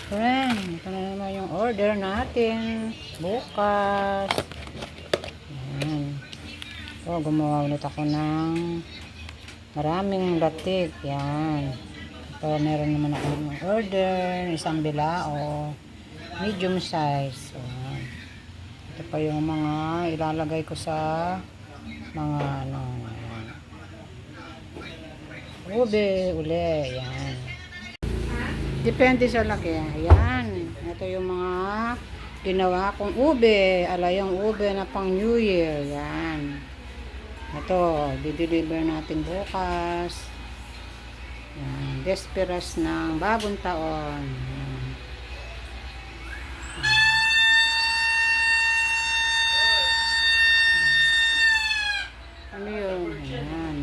friend, ito na naman yung order natin bukas. Yan. So, gumawa ulit ako ng maraming latik. Yan. Ito, meron naman ako ng order, isang bilao, medium size. Yan. Ito pa yung mga ilalagay ko sa mga ano, yan. Ube, uli, yan. Depende sa laki. Ayan. Ito yung mga ginawa kong ube. Alayang ube na pang New Year. Ayan. Ito. Dideliver natin bukas. Ayan. Desperas ng bagong taon. Ayan. Ano yun? Ayan.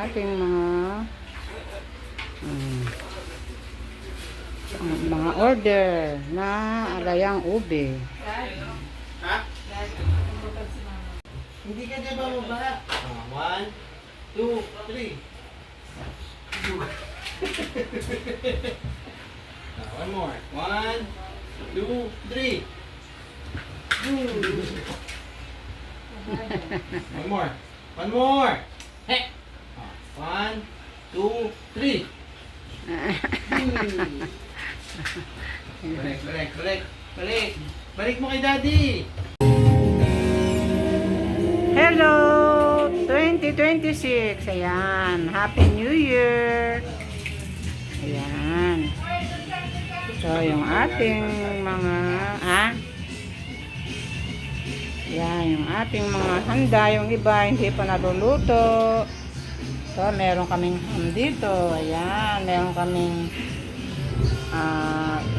Ating mga order na alayang ube. Ha? Hindi ka na ba mabara? 1, 2, 3. One more. 1, 2, 3. One more. One more. Hey. 1, 2, 3. Balik. Balik mo kay daddy. Hello! 2026. Ayan. Happy New Year! Ayan. So, yung ating mga ayan, yung ating mga handa. Yung iba, hindi pa naluluto. So, meron kaming ham dito. Ayan. Meron kaming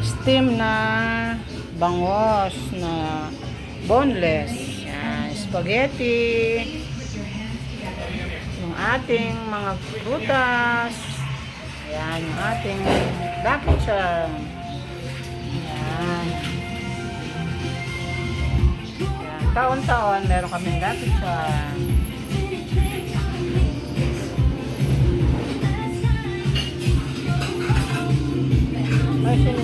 steam na bangos na boneless. Yan, spaghetti. Yung ating mga prutas. Ayan, yung ating Lucky Charm. Ayan. Ayan, taon-taon meron kaming Lucky Charm. Ay, sino?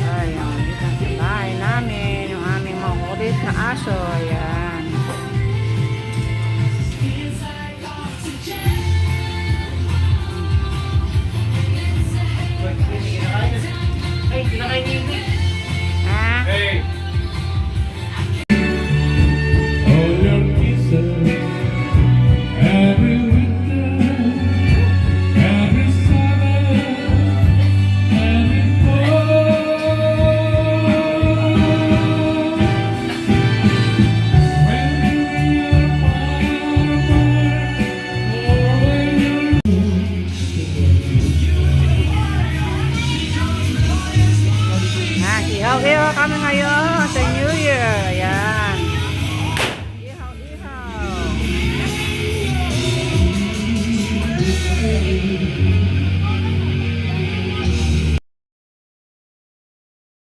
Ayan, dito sa bahay namin, yung aming mga kulit na aso. Ayan. Ay, kinakain niyo yun. Ha? Hey! Ihaw-ihaw kami ngayon.